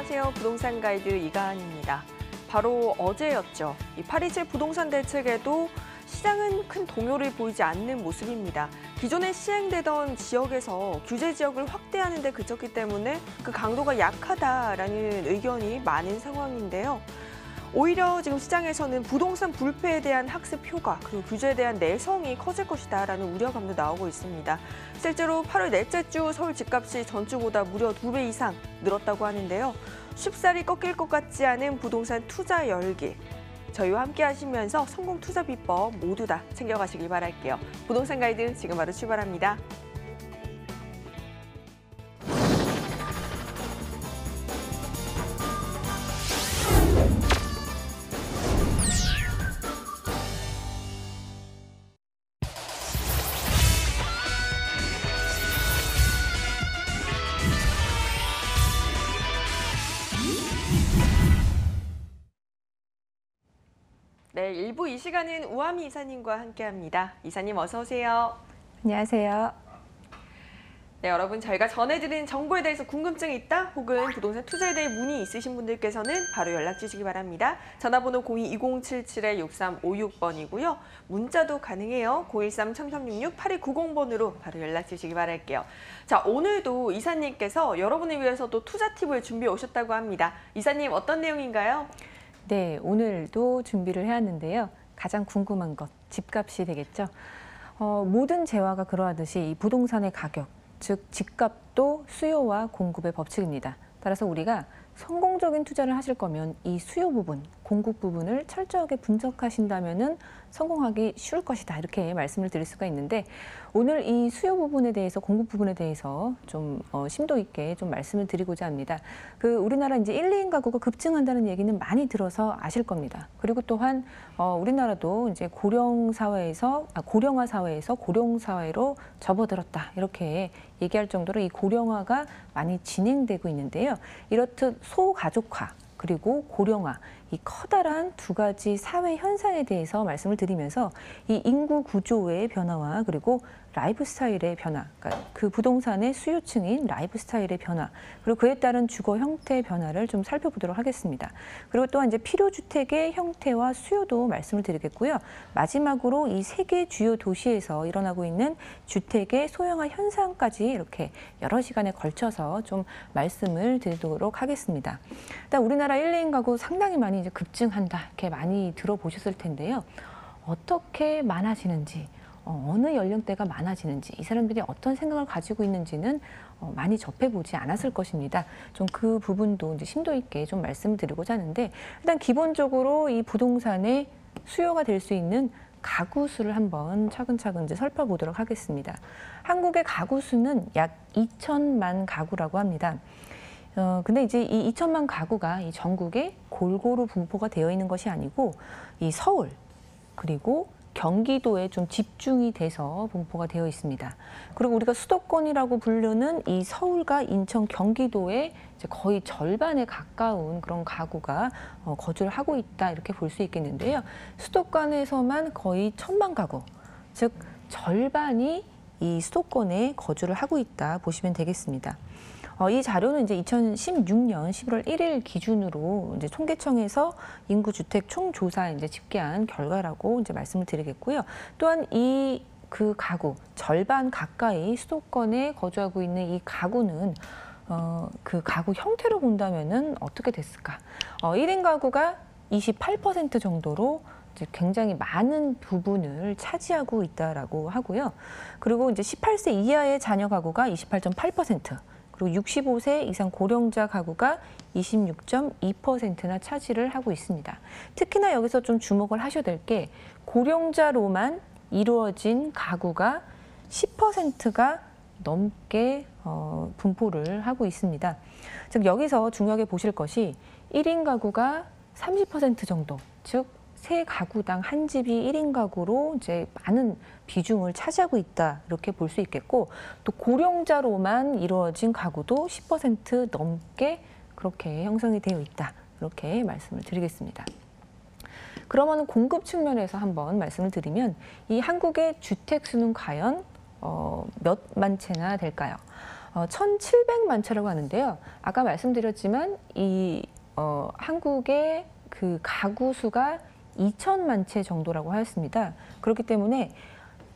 안녕하세요. 부동산 가이드 이가은입니다. 바로 어제였죠. 이 8.27 부동산 대책에도 시장은 큰 동요를 보이지 않는 모습입니다. 기존에 시행되던 지역에서 규제 지역을 확대하는 데 그쳤기 때문에 그 강도가 약하다라는 의견이 많은 상황인데요. 오히려 지금 시장에서는 부동산 불패에 대한 학습 효과 그리고 규제에 대한 내성이 커질 것이다라는 우려감도 나오고 있습니다. 실제로 8월 넷째 주 서울 집값이 전주보다 무려 2배 이상 늘었다고 하는데요. 쉽사리 꺾일 것 같지 않은 부동산 투자 열기. 저희와 함께 하시면서 성공 투자 비법 모두 다 챙겨가시길 바랄게요. 부동산 가이드 지금 바로 출발합니다. 네, 1부 이 시간은 우아미 이사님과 함께합니다. 이사님 어서 오세요. 안녕하세요. 네, 여러분 저희가 전해드린 정보에 대해서 궁금증이 있다 혹은 부동산 투자에 대해 문의 있으신 분들께서는 바로 연락 주시기 바랍니다. 전화번호 02-2077-6356번이고요. 문자도 가능해요. 013-3366-8290번으로 바로 연락 주시기 바랄게요. 자, 오늘도 이사님께서 여러분을 위해서 또 투자 팁을 준비해 오셨다고 합니다. 이사님 어떤 내용인가요? 네, 오늘도 준비를 해왔는데요. 가장 궁금한 것, 집값이 되겠죠. 모든 재화가 그러하듯이 이 부동산의 가격, 즉 집값도 수요와 공급의 법칙입니다. 따라서 우리가 성공적인 투자를 하실 거면 이 수요 부분, 공급 부분을 철저하게 분석하신다면은 성공하기 쉬울 것이다. 이렇게 말씀을 드릴 수가 있는데 오늘 이 수요 부분에 대해서, 공급 부분에 대해서 좀 심도 있게 좀 말씀을 드리고자 합니다. 우리나라 이제 1, 2인 가구가 급증한다는 얘기는 많이 들어서 아실 겁니다. 그리고 또한 우리나라도 이제 고령화 사회에서 고령 사회로 접어들었다. 이렇게 얘기할 정도로 이 고령화가 많이 진행되고 있는데요. 이렇듯 소가족화 그리고 고령화, 이 커다란 두 가지 사회 현상에 대해서 말씀을 드리면서 이 인구 구조의 변화와 그리고 라이프 스타일의 변화, 그러니까 그 부동산의 수요층인 라이프 스타일의 변화, 그리고 그에 따른 주거 형태의 변화를 좀 살펴보도록 하겠습니다. 그리고 또한 이제 필요주택의 형태와 수요도 말씀을 드리겠고요. 마지막으로 이 세계 주요 도시에서 일어나고 있는 주택의 소형화 현상까지 이렇게 여러 시간에 걸쳐서 좀 말씀을 드리도록 하겠습니다. 일단 우리나라 1, 2인 가구 상당히 많이 이제 급증한다, 이렇게 많이 들어보셨을 텐데요. 어떻게 많아지는지, 어느 연령대가 많아지는지, 이 사람들이 어떤 생각을 가지고 있는지는 많이 접해보지 않았을 것입니다. 좀 그 부분도 이제 심도 있게 좀 말씀드리고자 하는데, 일단 기본적으로 이 부동산의 수요가 될 수 있는 가구 수를 한번 차근차근 이제 살펴보도록 하겠습니다. 한국의 가구 수는 약 2천만 가구라고 합니다. 근데 이제 이 2천만 가구가 이 전국에 골고루 분포가 되어 있는 것이 아니고 이 서울 그리고 경기도에 좀 집중이 돼서 분포가 되어 있습니다. 그리고 우리가 수도권이라고 부르는 이 서울과 인천, 경기도에 이제 거의 절반에 가까운 그런 가구가 거주를 하고 있다, 이렇게 볼 수 있겠는데요. 수도권에서만 거의 1,000만 가구, 즉 절반이 이 수도권에 거주를 하고 있다 보시면 되겠습니다. 이 자료는 이제 2016년 11월 1일 기준으로 이제 통계청에서 인구주택 총조사 이제 집계한 결과라고 이제 말씀을 드리겠고요. 또한 그 가구 절반 가까이 수도권에 거주하고 있는 이 가구는 그 가구 형태로 본다면은 어떻게 됐을까? 1인 가구가 28% 정도로 이제 굉장히 많은 부분을 차지하고 있다라고 하고요. 그리고 이제 18세 이하의 자녀 가구가 28.8%. 그리고 65세 이상 고령자 가구가 26.2%나 차지를 하고 있습니다. 특히나 여기서 좀 주목을 하셔야 될 게 고령자로만 이루어진 가구가 10%가 넘게 분포를 하고 있습니다. 즉 여기서 중요하게 보실 것이 1인 가구가 30% 정도, 즉 세 가구당 한 집이 1인 가구로 이제 많은 비중을 차지하고 있다, 이렇게 볼 수 있겠고, 또 고령자로만 이루어진 가구도 10% 넘게 그렇게 형성이 되어 있다, 이렇게 말씀을 드리겠습니다. 그러면 공급 측면에서 한번 말씀을 드리면 이 한국의 주택 수는 과연 몇만 채나 될까요? 1,700만 채라고 하는데요. 아까 말씀드렸지만 한국의 그 가구 수가 2천만 채 정도라고 하였습니다. 그렇기 때문에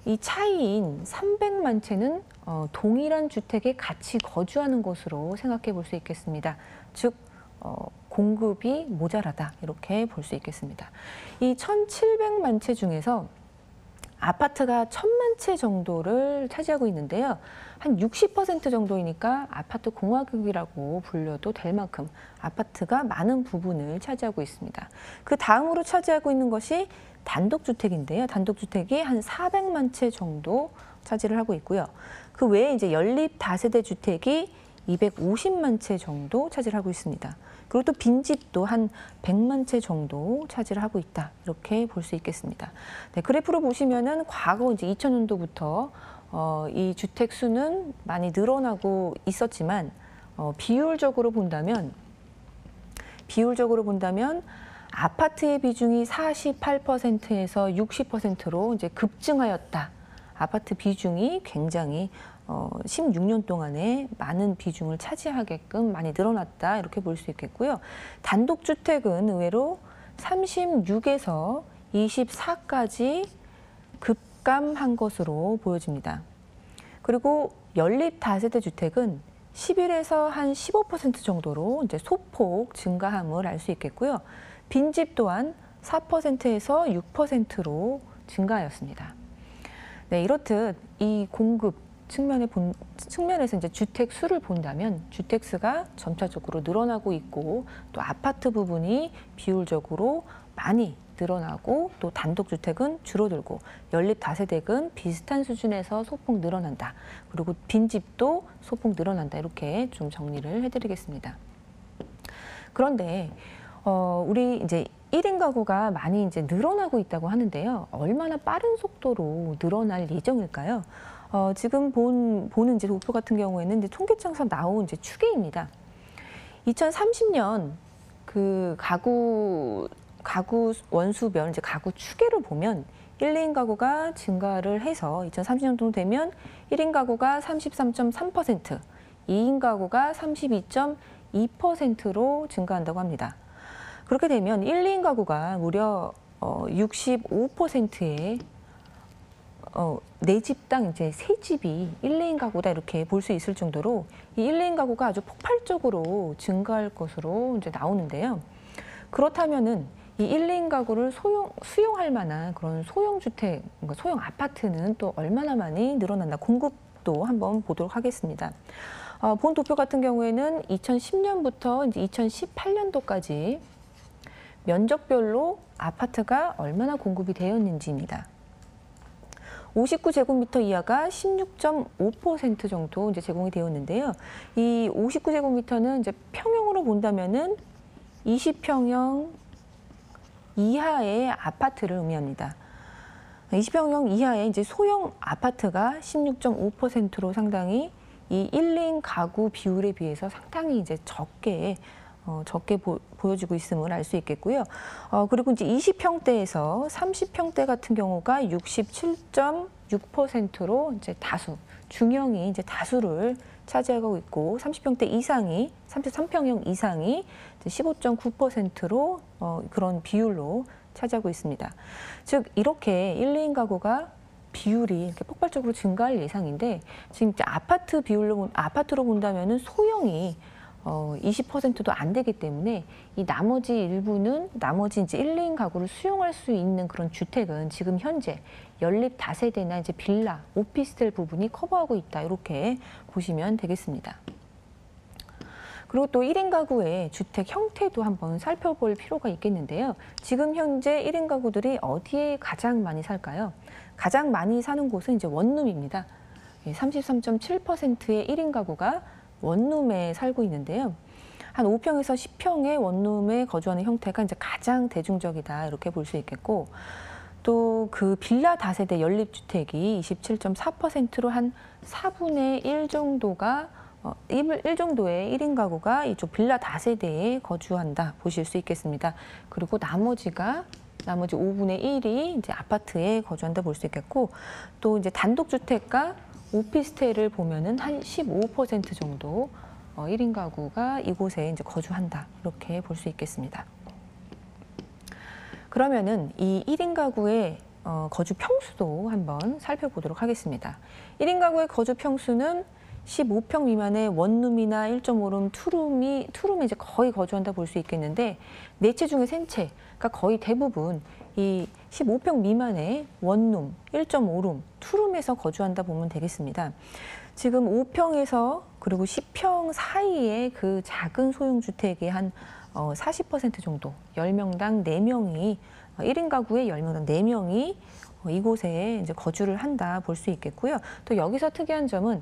이 차이인 300만 채는 동일한 주택에 같이 거주하는 것으로 생각해 볼 수 있겠습니다. 즉 공급이 모자라다 이렇게 볼 수 있겠습니다. 이 1,700만 채 중에서 아파트가 1,000만 채 정도를 차지하고 있는데요. 한 60% 정도이니까 아파트 공화국이라고 불려도 될 만큼 아파트가 많은 부분을 차지하고 있습니다. 그 다음으로 차지하고 있는 것이 단독주택인데요. 단독주택이 한 400만 채 정도 차지를 하고 있고요. 그 외에 이제 연립 다세대 주택이 250만 채 정도 차지를 하고 있습니다. 그리고 또 빈집도 한 100만 채 정도 차지를 하고 있다. 이렇게 볼 수 있겠습니다. 네, 그래프로 보시면은 과거 이제 2000년도부터 이 주택 수는 많이 늘어나고 있었지만 비율적으로 본다면 아파트의 비중이 48%에서 60%로 이제 급증하였다. 아파트 비중이 굉장히 16년 동안에 많은 비중을 차지하게끔 많이 늘어났다 이렇게 볼 수 있겠고요. 단독주택은 의외로 36에서 24까지 급감한 것으로 보여집니다. 그리고 연립 다세대 주택은 11에서 한 15% 정도로 이제 소폭 증가함을 알 수 있겠고요. 빈집 또한 4%에서 6%로 증가하였습니다. 네, 이렇듯 이 공급 측면에서 이제 주택 수를 본다면 주택 수가 점차적으로 늘어나고 있고 또 아파트 부분이 비율적으로 많이 늘어나고 또 단독주택은 줄어들고 연립 다세대는 비슷한 수준에서 소폭 늘어난다. 그리고 빈집도 소폭 늘어난다. 이렇게 좀 정리를 해드리겠습니다. 그런데 우리 이제 1인 가구가 많이 이제 늘어나고 있다고 하는데요. 얼마나 빠른 속도로 늘어날 예정일까요? 지금 보는 이제 도표 같은 경우에는 이제 통계청에서 나온 이제 추계입니다. 2030년 그 가구 원수별 이제 가구 추계를 보면 1, 2인 가구가 증가를 해서 2030년 정도 되면 1인 가구가 33.3%, 2인 가구가 32.2%로 증가한다고 합니다. 그렇게 되면 1, 2인 가구가 무려 65%의 내 집당 이제 세 집이 1, 2인 가구다 이렇게 볼 수 있을 정도로 이 1, 2인 가구가 아주 폭발적으로 증가할 것으로 이제 나오는데요. 그렇다면은 이 1, 2인 가구를 수용할 만한 그런 소형주택, 소형 아파트는 또 얼마나 많이 늘어난다. 공급도 한번 보도록 하겠습니다. 본 도표 같은 경우에는 2010년부터 이제 2018년도까지 면적별로 아파트가 얼마나 공급이 되었는지입니다. 59제곱미터 이하가 16.5% 정도 이제 제공이 되었는데요. 이 59제곱미터는 이제 평형으로 본다면은 20평형 이하의 아파트를 의미합니다. 20평형 이하의 이제 소형 아파트가 16.5%로 상당히 이 1, 2인 가구 비율에 비해서 상당히 이제 적게 보여지고 있음을 알 수 있겠고요. 그리고 이제 20평대에서 30평대 같은 경우가 67.6%로 이제 중형이 이제 다수를 차지하고 있고 30평대 이상이 33평형 이상이 15.9%로 그런 비율로 차지하고 있습니다. 즉 이렇게 1, 2인 가구가 비율이 이렇게 폭발적으로 증가할 예상인데 지금 이제 아파트로 본다면은 소형이 20%도 안 되기 때문에 이 나머지 일부는 나머지 이제 1, 2인 가구를 수용할 수 있는 그런 주택은 지금 현재 연립 다세대나 이제 빌라, 오피스텔 부분이 커버하고 있다. 이렇게 보시면 되겠습니다. 그리고 또 1인 가구의 주택 형태도 한번 살펴볼 필요가 있겠는데요. 지금 현재 1인 가구들이 어디에 가장 많이 살까요? 가장 많이 사는 곳은 이제 원룸입니다. 33.7%의 1인 가구가 원룸에 살고 있는데요. 한 5평에서 10평의 원룸에 거주하는 형태가 이제 가장 대중적이다 이렇게 볼 수 있겠고 또 그 빌라 다세대 연립주택이 27.4%로 한 4분의 1 정도가 1 정도의 1인 가구가 이쪽 빌라 다세대에 거주한다 보실 수 있겠습니다. 그리고 나머지 5분의 1이 이제 아파트에 거주한다 볼 수 있겠고 또 이제 단독주택과 오피스텔을 보면은 한 15% 정도 1인 가구가 이곳에 이제 거주한다. 이렇게 볼 수 있겠습니다. 그러면은 이 1인 가구의 거주 평수도 한번 살펴보도록 하겠습니다. 1인 가구의 거주 평수는 15평 미만의 원룸이나 1.5룸, 투룸에 이제 거의 거주한다 볼 수 있겠는데, 네 채 중에 세 채, 그러니까 거의 대부분 이 15평 미만의 원룸, 1.5룸, 투룸에서 거주한다 보면 되겠습니다. 지금 5평에서 그리고 10평 사이의 그 작은 소형주택의 한 40% 정도, 10명당 4명이, 1인 가구에 10명당 4명이 이곳에 이제 거주를 한다 볼 수 있겠고요. 또 여기서 특이한 점은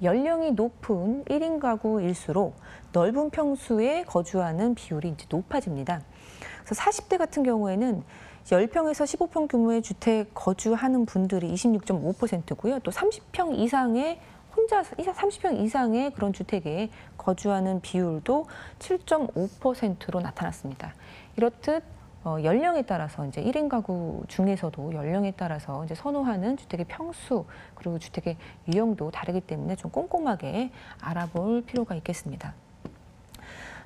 연령이 높은 1인 가구일수록 넓은 평수에 거주하는 비율이 이제 높아집니다. 그래서 40대 같은 경우에는 10평에서 15평 규모의 주택 거주하는 분들이 26.5%고요. 또 30평 이상의 30평 이상의 그런 주택에 거주하는 비율도 7.5%로 나타났습니다. 이렇듯 연령에 따라서 이제 1인 가구 중에서도 연령에 따라서 이제 선호하는 주택의 평수 그리고 주택의 유형도 다르기 때문에 좀 꼼꼼하게 알아볼 필요가 있겠습니다.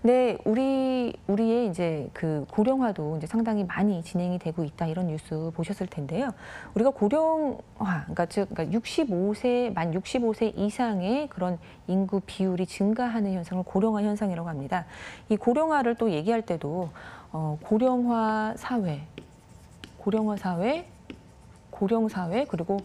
네, 우리의 이제 그 고령화도 이제 상당히 많이 진행이 되고 있다 이런 뉴스 보셨을 텐데요. 우리가 고령화, 그러니까 만 65세 이상의 그런 인구 비율이 증가하는 현상을 고령화 현상이라고 합니다. 이 고령화를 또 얘기할 때도 고령화 사회, 고령 사회 그리고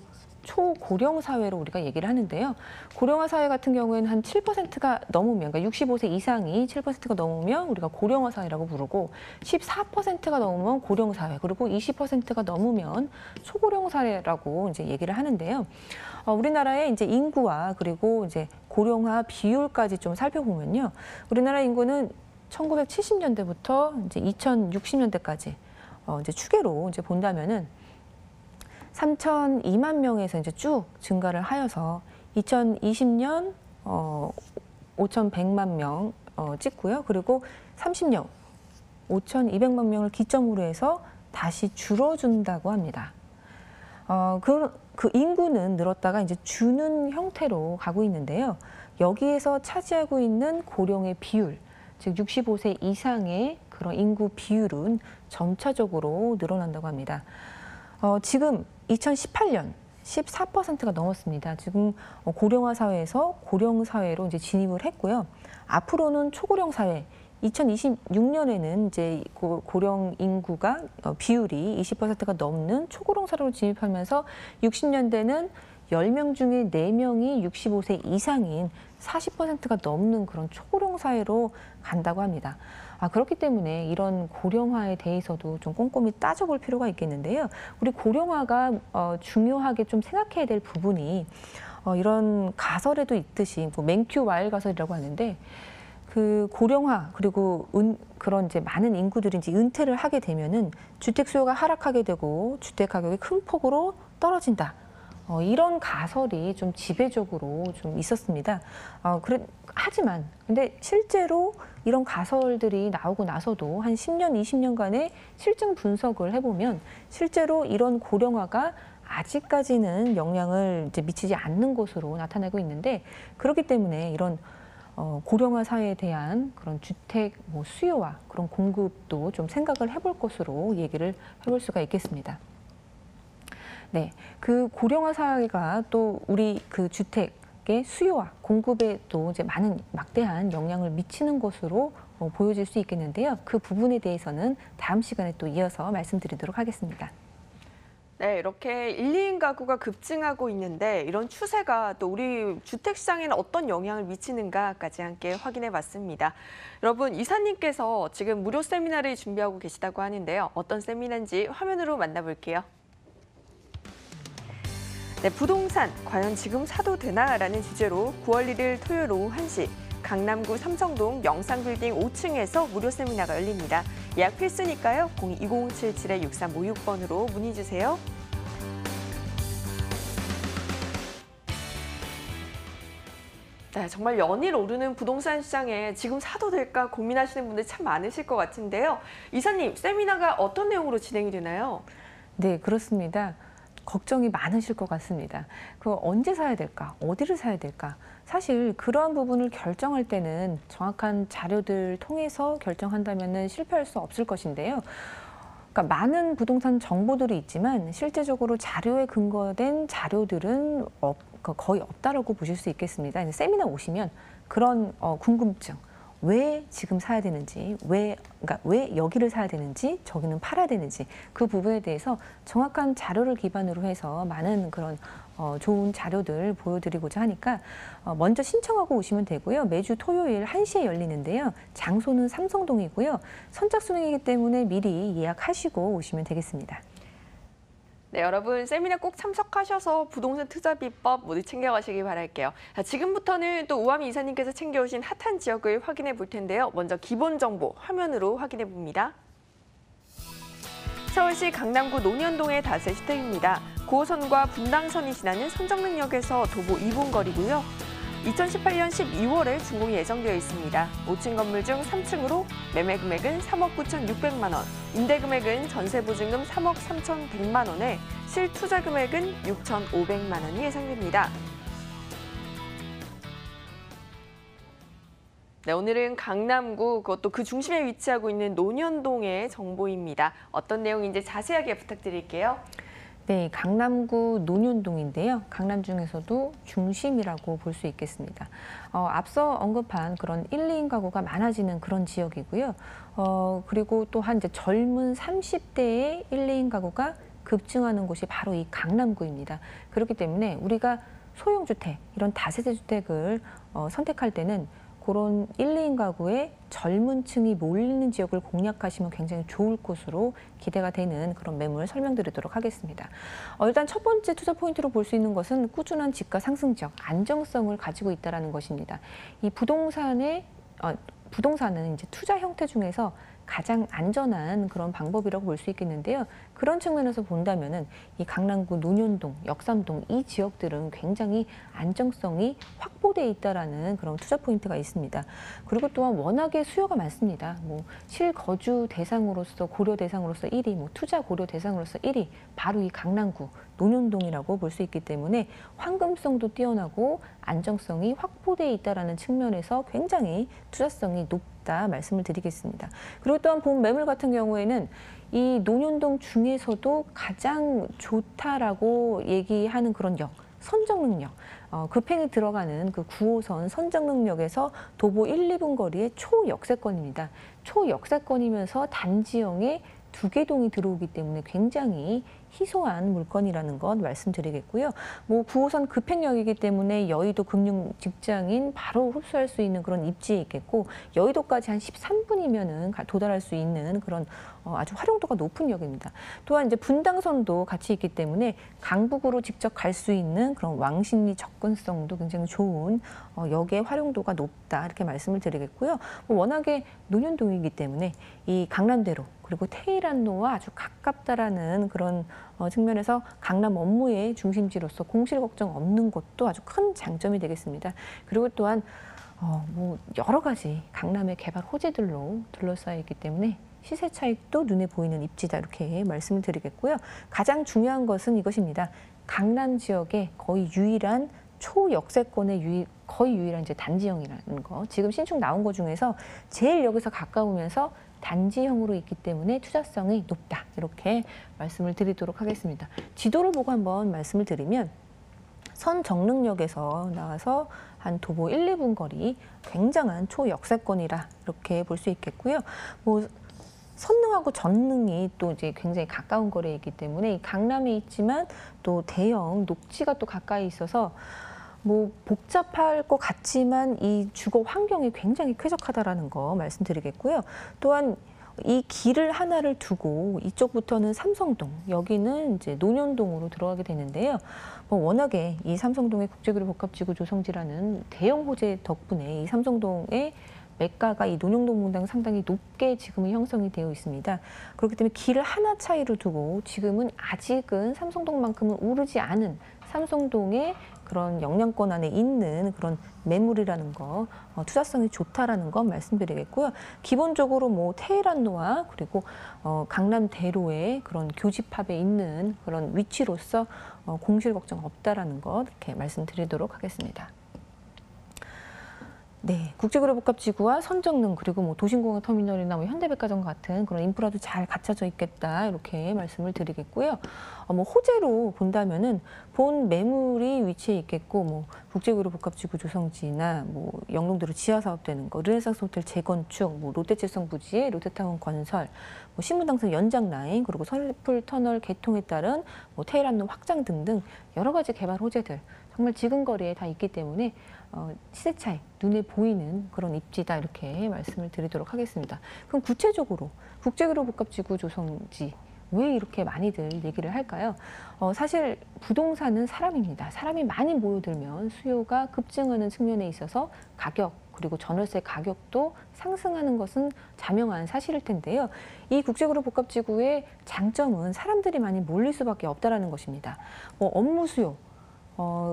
초고령 사회로 우리가 얘기를 하는데요. 고령화 사회 같은 경우에는 한 7%가 넘으면, 그러니까 65세 이상이 7%가 넘으면 우리가 고령화 사회라고 부르고, 14%가 넘으면 고령 사회, 그리고 20%가 넘으면 초고령 사회라고 이제 얘기를 하는데요. 우리나라의 이제 인구와 그리고 이제 고령화 비율까지 좀 살펴보면요. 우리나라 인구는 1970년대부터 이제 2060년대까지 이제 추계로 이제 본다면은 3,002만 명에서 이제 쭉 증가를 하여서 2020년 5,100만 명 찍고요. 그리고 30년 5,200만 명을 기점으로 해서 다시 줄어든다고 합니다. 그 인구는 늘었다가 이제 주는 형태로 가고 있는데요. 여기에서 차지하고 있는 고령의 비율, 즉 65세 이상의 그런 인구 비율은 점차적으로 늘어난다고 합니다. 지금 2018년 14%가 넘었습니다. 지금 고령화 사회에서 고령 사회로 이제 진입을 했고요. 앞으로는 초고령 사회, 2026년에는 이제 고령 인구가 비율이 20%가 넘는 초고령 사회로 진입하면서 60년대는 10명 중에 4명이 65세 이상인 40%가 넘는 그런 초고령 사회로 간다고 합니다. 그렇기 때문에 이런 고령화에 대해서도 좀 꼼꼼히 따져볼 필요가 있겠는데요. 우리 고령화가 중요하게 좀 생각해야 될 부분이 이런 가설에도 있듯이 맨큐 와일 가설이라고 하는데, 그 고령화 그리고 그런 이제 많은 인구들이 이제 은퇴를 하게 되면은 주택 수요가 하락하게 되고 주택 가격이 큰 폭으로 떨어진다. 이런 가설이 좀 지배적으로 좀 있었습니다. 하지만 근데 실제로 이런 가설들이 나오고 나서도 한 10년, 20년간의 실증 분석을 해보면 실제로 이런 고령화가 아직까지는 영향을 이제 미치지 않는 것으로 나타나고 있는데, 그렇기 때문에 이런 고령화 사회에 대한 그런 주택 수요와 그런 공급도 좀 생각을 해볼 것으로 얘기를 해볼 수가 있겠습니다. 네, 그 고령화 사회가 또 우리 그 주택의 수요와 공급에 또 이제 많은 막대한 영향을 미치는 것으로 보여질 수 있겠는데요. 그 부분에 대해서는 다음 시간에 또 이어서 말씀드리도록 하겠습니다. 네, 이렇게 1, 2인 가구가 급증하고 있는데 이런 추세가 또 우리 주택 시장에는 어떤 영향을 미치는가까지 함께 확인해 봤습니다. 여러분, 이사님께서 지금 무료 세미나를 준비하고 계시다고 하는데요. 어떤 세미나인지 화면으로 만나볼게요. 네, 부동산 과연 지금 사도 되나라는 주제로 9월 1일 토요일 오후 1시 강남구 삼성동 영상빌딩 5층에서 무료 세미나가 열립니다. 예약 필수니까요. 02-2077-6356번으로 문의 주세요. 네, 정말 연일 오르는 부동산 시장에 지금 사도 될까 고민하시는 분들 참 많으실 것 같은데요. 이사님, 세미나가 어떤 내용으로 진행이 되나요? 네, 그렇습니다. 걱정이 많으실 것 같습니다. 그 언제 사야 될까? 어디를 사야 될까? 사실 그러한 부분을 결정할 때는 정확한 자료들 통해서 결정한다면 실패할 수 없을 것인데요. 그러니까 많은 부동산 정보들이 있지만 실제적으로 자료에 근거된 자료들은 거의 없다라고 보실 수 있겠습니다. 세미나 오시면 그런 궁금증, 왜 지금 사야 되는지, 그러니까 왜 여기를 사야 되는지, 저기는 팔아야 되는지 그 부분에 대해서 정확한 자료를 기반으로 해서 많은 그런 좋은 자료들 보여드리고자 하니까 먼저 신청하고 오시면 되고요. 매주 토요일 1시에 열리는데요. 장소는 삼성동이고요. 선착순이기 때문에 미리 예약하시고 오시면 되겠습니다. 네, 여러분 세미나 꼭 참석하셔서 부동산 투자 비법 모두 챙겨가시기 바랄게요. 자, 지금부터는 또 우아미 이사님께서 챙겨오신 핫한 지역을 확인해 볼 텐데요. 먼저 기본 정보 화면으로 확인해 봅니다. 서울시 강남구 논현동의 다세 주택입니다. 9호선과 분당선이 지나는 선정릉역에서 도보 2분 거리고요. 2018년 12월에 준공이 예정되어 있습니다. 5층 건물 중 3층으로 매매 금액은 3억 9,600만 원, 임대 금액은 전세 보증금 3억 3,100만 원에 실투자 금액은 6,500만 원이 예상됩니다. 네, 오늘은 강남구, 그것도 그 중심에 위치하고 있는 논현동의 정보입니다. 어떤 내용인지 자세하게 부탁드릴게요. 네, 강남구 논현동인데요. 강남 중에서도 중심이라고 볼 수 있겠습니다. 앞서 언급한 그런 1, 2인 가구가 많아지는 그런 지역이고요. 그리고 또한 이제 젊은 30대의 1, 2인 가구가 급증하는 곳이 바로 이 강남구입니다. 그렇기 때문에 우리가 소형주택, 이런 다세대 주택을 선택할 때는 그런 1, 2인 가구의 젊은 층이 몰리는 지역을 공략하시면 굉장히 좋을 곳으로 기대가 되는 그런 매물 설명드리도록 하겠습니다. 일단 첫 번째 투자 포인트로 볼 수 있는 것은 꾸준한 집가 상승 지역, 안정성을 가지고 있다는 것입니다. 이 부동산은 이제 투자 형태 중에서 가장 안전한 그런 방법이라고 볼 수 있겠는데요. 그런 측면에서 본다면은 이 강남구 논현동, 역삼동 이 지역들은 굉장히 안정성이 확보돼 있다라는 그런 투자 포인트가 있습니다. 그리고 또한 워낙에 수요가 많습니다. 실거주 대상으로서 고려 대상으로서 1위, 투자 고려 대상으로서 1위 바로 이 강남구 논현동이라고 볼 수 있기 때문에 황금성도 뛰어나고 안정성이 확보돼 있다라는 측면에서 굉장히 투자성이 높다 말씀을 드리겠습니다. 그리고 또한 본 매물 같은 경우에는 이 논현동 중에서도 가장 좋다라고 얘기하는 그런 역, 선정릉역, 급행이 들어가는 그 9호선 선정릉역에서 도보 1, 2분 거리의 초역세권입니다. 초역세권이면서 단지형에 2개 동이 들어오기 때문에 굉장히 희소한 물건이라는 것 말씀드리겠고요. 9호선 급행역이기 때문에 여의도 금융 직장인 바로 흡수할 수 있는 그런 입지에 있겠고, 여의도까지 한 13분이면은 도달할 수 있는 그런 아주 활용도가 높은 역입니다. 또한 이제 분당선도 같이 있기 때문에 강북으로 직접 갈 수 있는 그런 왕십리 접근성도 굉장히 좋은 역의 활용도가 높다 이렇게 말씀을 드리겠고요. 워낙에 논현동이기 때문에 이 강남대로 그리고 테일한로와 아주 가깝다라는 그런 측면에서 강남 업무의 중심지로서 공실 걱정 없는 것도 아주 큰 장점이 되겠습니다. 그리고 또한 여러 가지 강남의 개발 호재들로 둘러싸여 있기 때문에 시세 차익도 눈에 보이는 입지다 이렇게 말씀을 드리겠고요. 가장 중요한 것은 이것입니다. 강남 지역의 거의 유일한 초역세권의 거의 유일한 이제 단지형이라는 거. 지금 신축 나온 것 중에서 제일 여기서 가까우면서 단지형으로 있기 때문에 투자성이 높다. 이렇게 말씀을 드리도록 하겠습니다. 지도를 보고 한번 말씀을 드리면 선정릉역에서 나와서 한 도보 1, 2분 거리 굉장한 초역세권이라 이렇게 볼 수 있겠고요. 선릉하고 전릉이 또 이제 굉장히 가까운 거리에 있기 때문에 강남에 있지만 또 대형 녹지가 또 가까이 있어서 복잡할 것 같지만 이 주거 환경이 굉장히 쾌적하다라는 거 말씀드리겠고요. 또한 이 길을 하나를 두고 이쪽부터는 삼성동, 여기는 이제 논현동으로 들어가게 되는데요. 워낙에 이 삼성동의 국제교류 복합지구 조성지라는 대형 호재 덕분에 이 삼성동의 매가가 이 논현동 분당 상당히 높게 지금은 형성이 되어 있습니다. 그렇기 때문에 길을 하나 차이로 두고 지금은 아직은 삼성동만큼은 오르지 않은 삼성동의 그런 영향권 안에 있는 그런 매물이라는 거, 투자성이 좋다라는 건 말씀드리겠고요. 기본적으로 뭐 테헤란로와 그리고 강남대로의 그런 교집합에 있는 그런 위치로서 공실 걱정 없다라는 것 이렇게 말씀드리도록 하겠습니다. 네, 국제그룹복합지구와 선정릉 그리고 뭐 도심공항터미널이나 뭐 현대백화점 같은 그런 인프라도 잘 갖춰져 있겠다 이렇게 말씀을 드리겠고요. 뭐 호재로 본다면은 본 매물이 위치해 있겠고 뭐 국제그룹복합지구 조성지나 뭐 영동도로 지하 사업되는 거, 르네상스 호텔 재건축, 뭐 롯데칠성 부지의 롯데타운 건설, 뭐 신분당선 연장 라인 그리고 서울풀 터널 개통에 따른 뭐 테헤란로 확장 등등 여러 가지 개발 호재들 정말 지금 거리에 다 있기 때문에 시세 차이 눈에 보이는 그런 입지다 이렇게 말씀을 드리도록 하겠습니다. 그럼 구체적으로 국제그룹복합지구 조성지 왜 이렇게 많이들 얘기를 할까요? 사실 부동산은 사람입니다. 사람이 많이 모여들면 수요가 급증하는 측면에 있어서 가격 그리고 전월세 가격도 상승하는 것은 자명한 사실일 텐데요. 이 국제그룹복합지구의 장점은 사람들이 많이 몰릴 수밖에 없다라는 것입니다. 업무 수요.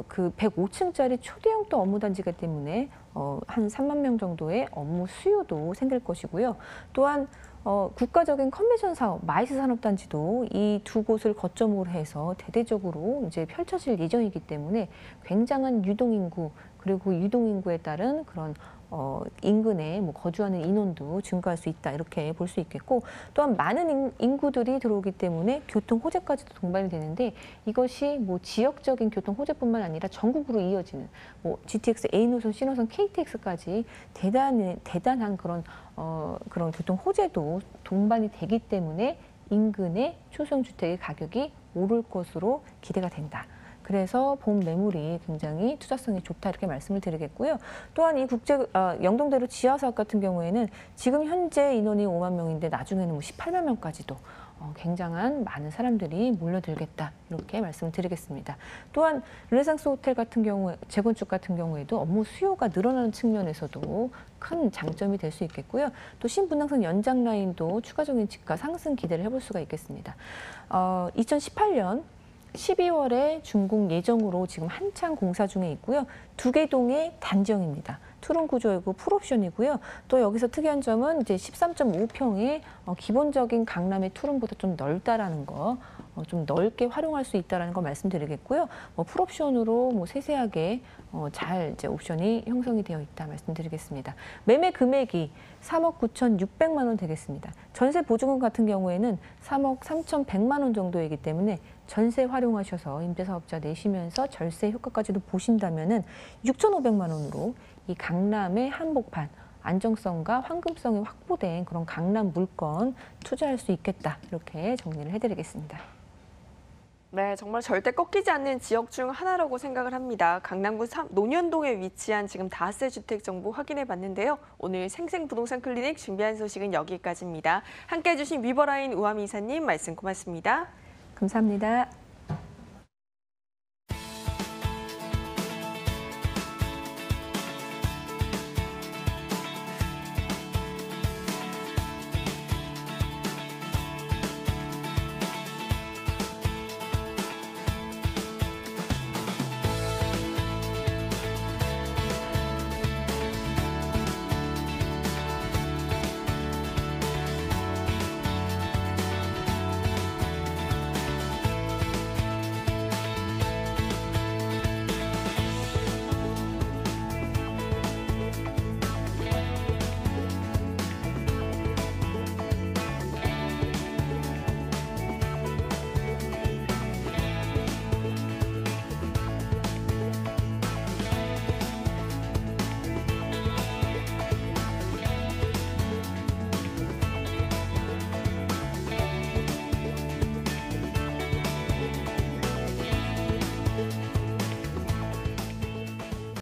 그 105층짜리 초대형 또 업무단지이기 때문에 한 3만 명 정도의 업무 수요도 생길 것이고요. 또한 국가적인 컨벤션 사업, 마이스 산업단지도 이 두 곳을 거점으로 해서 대대적으로 이제 펼쳐질 예정이기 때문에 굉장한 유동인구 그리고 유동인구에 따른 그런 인근에 뭐 거주하는 인원도 증가할 수 있다 이렇게 볼 수 있겠고 또한 많은 인구들이 들어오기 때문에 교통 호재까지도 동반이 되는데 이것이 뭐 지역적인 교통 호재뿐만 아니라 전국으로 이어지는 뭐 GTX A노선, C노선, KTX까지 대단한 그런 교통 호재도 동반이 되기 때문에 인근의 초소형 주택의 가격이 오를 것으로 기대가 된다. 그래서 본 매물이 굉장히 투자성이 좋다 이렇게 말씀을 드리겠고요. 또한 이 영동대로 지하 사업 같은 경우에는 지금 현재 인원이 5만 명인데 나중에는 뭐 18만 명까지도 굉장한 많은 사람들이 몰려들겠다 이렇게 말씀을 드리겠습니다. 또한 르네상스 호텔 같은 경우 재건축 같은 경우에도 업무 수요가 늘어나는 측면에서도 큰 장점이 될 수 있겠고요. 또 신분당선 연장 라인도 추가적인 집가 상승 기대를 해볼 수가 있겠습니다. 2018년 12월에 준공 예정으로 지금 한창 공사 중에 있고요. 두 개 동의 단지형입니다. 투룸 구조이고 풀옵션이고요. 또 여기서 특이한 점은 이제 13.5평의 기본적인 강남의 투룸보다 좀 넓다라는 거, 좀 넓게 활용할 수 있다라는 거 말씀드리겠고요. 풀옵션으로 뭐 세세하게 잘 이제 옵션이 형성이 되어 있다 말씀드리겠습니다. 매매 금액이 3억 9,600만 원 되겠습니다. 전세 보증금 같은 경우에는 3억 3,100만 원 정도이기 때문에 전세 활용하셔서 임대사업자 내시면서 절세 효과까지도 보신다면은 6,500만 원으로 이 강남의 한복판 안정성과 황금성이 확보된 그런 강남 물건 투자할 수 있겠다 이렇게 정리를 해드리겠습니다. 네, 정말 절대 꺾이지 않는 지역 중 하나라고 생각을 합니다. 강남구 논현동에 위치한 지금 다세 주택 정보 확인해 봤는데요. 오늘 생생부동산 클리닉 준비한 소식은 여기까지입니다. 함께해 주신 위버라인 우아미 이사님 말씀 고맙습니다. 감사합니다.